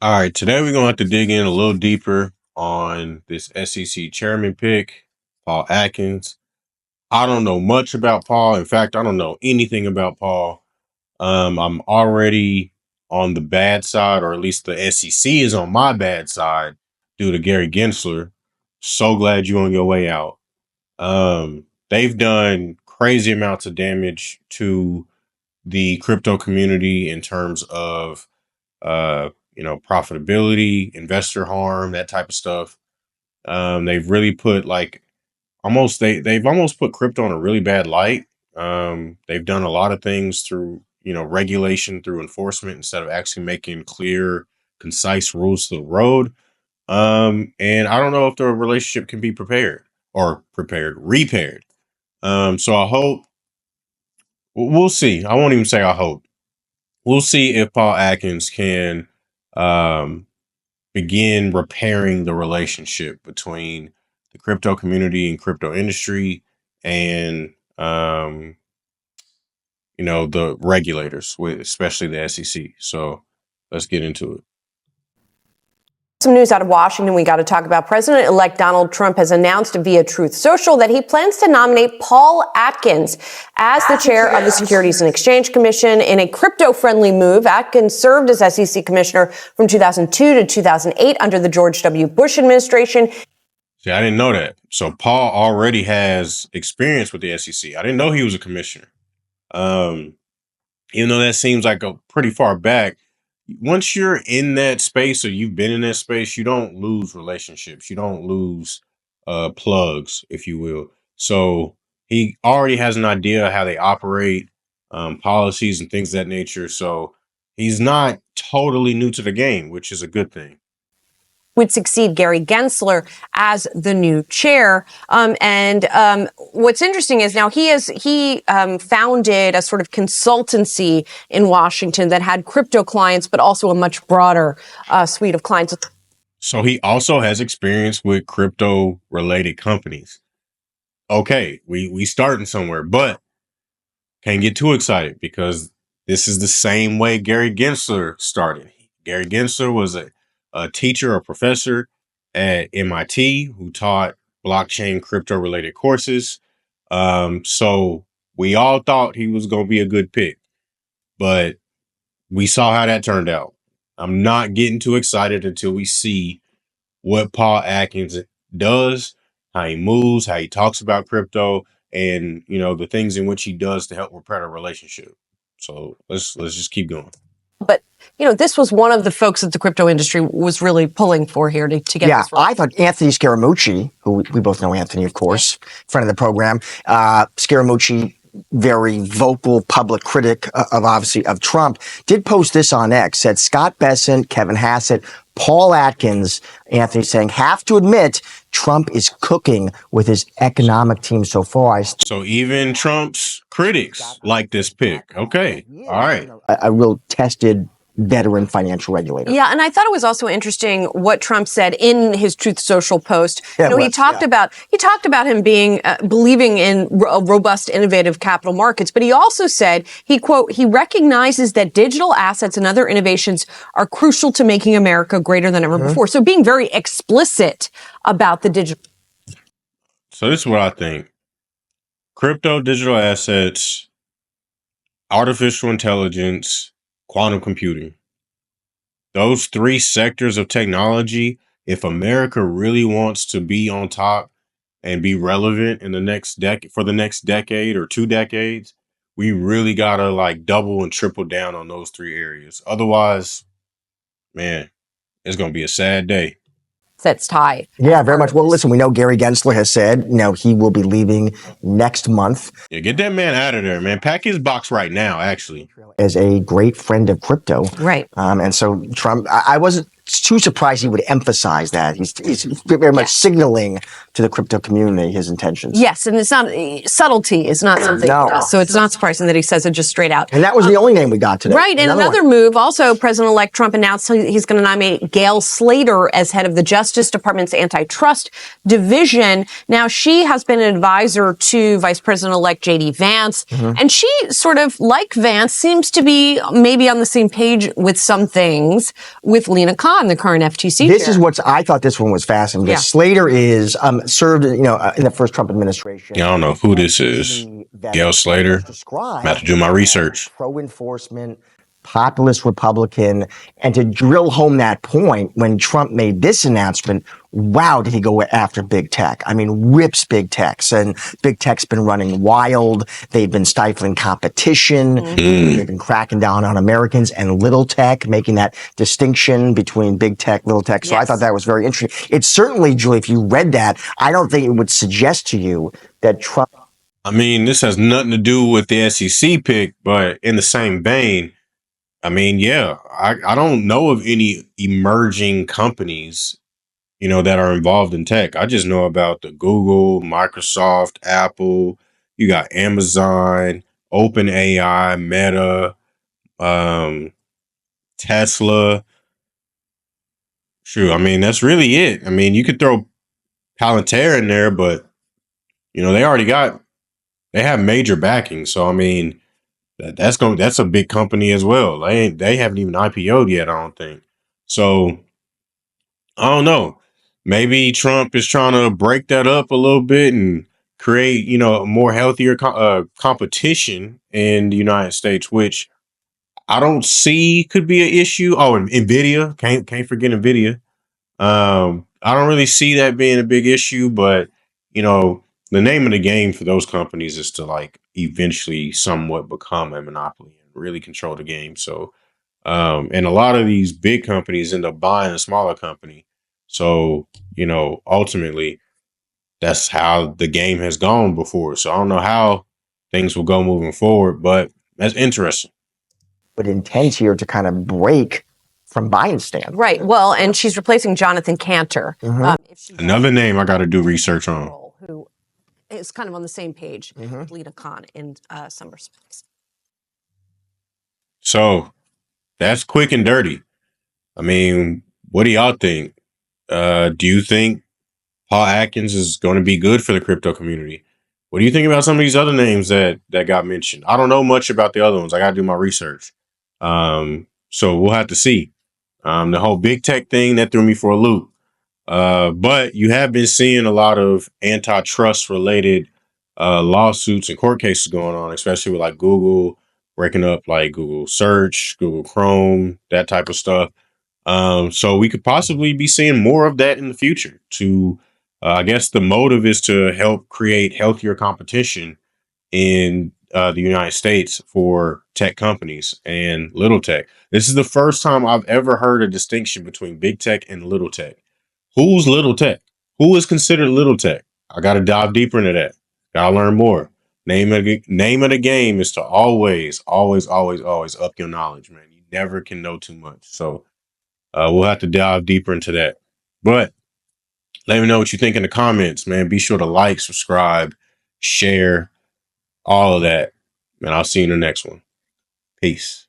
All right, today we're gonna have to dig in a little deeper on this SEC chairman pick, Paul Atkins. I don't know much about Paul. In fact, I don't know anything about Paul. I'm already on the bad side, or at least the SEC is on my bad side due to Gary Gensler. So glad you're on your way out. They've done crazy amounts of damage to the crypto community in terms of profitability, investor harm, that type of stuff. They've really put like they've almost put crypto in a really bad light. They've done a lot of things through, regulation, through enforcement, instead of actually making clear, concise rules to the road. And I don't know if the relationship can be repaired. So I hope we'll see. I won't even say I hope. We'll see if Paul Atkins can um, begin repairing the relationship between the crypto community and crypto industry and the regulators, especially the SEC. So let's get into it. Some news out of Washington we got to talk about. President-elect Donald Trump has announced via Truth Social that he plans to nominate Paul Atkins as the chair of the Securities and Exchange Commission in a crypto-friendly move. Atkins served as SEC commissioner from 2002 to 2008 under the George W. Bush administration. See, I didn't know that. So Paul already has experience with the SEC. I didn't know he was a commissioner. Even though that seems like a pretty far back, once you're in that space or you've been in that space, you don't lose relationships. You don't lose plugs, if you will. So he already has an idea how they operate, policies and things of that nature. So he's not totally new to the game, which is a good thing. Would succeed Gary Gensler as the new chair. What's interesting is now he founded a sort of consultancy in Washington that had crypto clients, but also a much broader suite of clients. So he also has experience with crypto related companies. Okay, we starting somewhere, but can't get too excited because this is the same way Gary Gensler started. Gary Gensler was a teacher or professor at MIT who taught blockchain crypto related courses. So we all thought he was going to be a good pick, but we saw how that turned out. I'm not getting too excited until we see what Paul Atkins does, how he moves, how he talks about crypto, and the things in which he does to help repair a relationship. So let's just keep going. But, this was one of the folks that the crypto industry was really pulling for here to get this right. I thought Anthony Scaramucci, who we both know Anthony, of course, friend of the program, Scaramucci, very vocal public critic of Trump, did post this on X, said Scott Bessent, Kevin Hassett, Paul Atkins, Anthony saying, have to admit Trump is cooking with his economic team so far. So even Trump's critics like this pick. Okay. All right. A real tested veteran financial regulator. Yeah, and I thought it was also interesting what Trump said in his Truth Social post. He talked about him being believing in robust, innovative capital markets, but he also said he recognizes that digital assets and other innovations are crucial to making America greater than ever before. So being very explicit about the digital. So this is what I think: crypto, digital assets, artificial intelligence, quantum computing. Those three sectors of technology, if America really wants to be on top and be relevant in the next decade or 2 decades, we really gotta double and triple down on those three areas. Otherwise, man, it's gonna be a sad day. That's tied. Yeah, very much. Well, listen, we know Gary Gensler has said, he will be leaving next month. Yeah, get that man out of there, man. Pack his box right now, actually. As a great friend of crypto. Right. And so Trump, I wasn't too surprised he would emphasize that. He's very much signaling to the crypto community his intentions. Yes, and it's not subtlety is not something. No. So it's not surprising that he says it just straight out. And that was the only name we got today. Right, and another move, also President-elect Trump announced he's going to nominate Gail Slater as head of the Justice Department's antitrust division. Now, she has been an advisor to Vice President-elect J.D. Vance, and she sort of, like Vance, seems to be maybe on the same page with some things with Lena Khan, the current FTC This chair. is what's, I thought this one was fascinating. Yeah. Slater is served, in the first Trump administration. Yeah, I don't know who this is. Gail Slater. I'm about to do my research. Pro-enforcement, populist Republican, and to drill home that point, when Trump made this announcement, wow, did he go after big tech? I mean, rips big techs, and big tech's been running wild. They've been stifling competition. They've been cracking down on Americans and little tech, making that distinction between big tech, little tech. So I thought that was very interesting. It's certainly, Julie, if you read that, I don't think it would suggest to you that Trump. I mean, this has nothing to do with the SEC pick, but in the same vein, I mean, yeah, I don't know of any emerging companies, that are involved in tech. I just know about the Google, Microsoft, Apple. You got Amazon, OpenAI, Meta, Tesla. True. I mean, that's really it. I mean, you could throw Palantir in there, but they have major backing. So I mean, that's a big company as well. They haven't even IPO'd yet, I don't think. So I don't know. Maybe Trump is trying to break that up a little bit and create, a more healthier competition in the United States, which I don't see could be an issue. Oh, and Nvidia, can't forget Nvidia. I don't really see that being a big issue, but the name of the game for those companies is to eventually somewhat become a monopoly and really control the game. So, and a lot of these big companies end up buying a smaller company. So, ultimately that's how the game has gone before. So I don't know how things will go moving forward, but that's interesting. But intends here to kind of break from buying stand. Right. Well, and she's replacing Jonathan Cantor. Another name I got to do research on. Who is kind of on the same page with Lena Khan in some respects. So that's quick and dirty. I mean, what do y'all think? Do you think Paul Atkins is going to be good for the crypto community? What do you think about some of these other names that got mentioned? I don't know much about the other ones. I got to do my research. So we'll have to see. The whole big tech thing, that threw me for a loop. But you have been seeing a lot of antitrust related lawsuits and court cases going on, especially with Google breaking up Google Search, Google Chrome, that type of stuff. So we could possibly be seeing more of that in the future. I guess the motive is to help create healthier competition in the United States for tech companies and little tech. This is the first time I've ever heard a distinction between big tech and little tech. Who's little tech? Who is considered little tech? I got to dive deeper into that. Got to learn more. Name of the game is to always up your knowledge, man. You never can know too much. So we'll have to dive deeper into that. But let me know what you think in the comments, man. Be sure to like, subscribe, share, all of that. And I'll see you in the next one. Peace.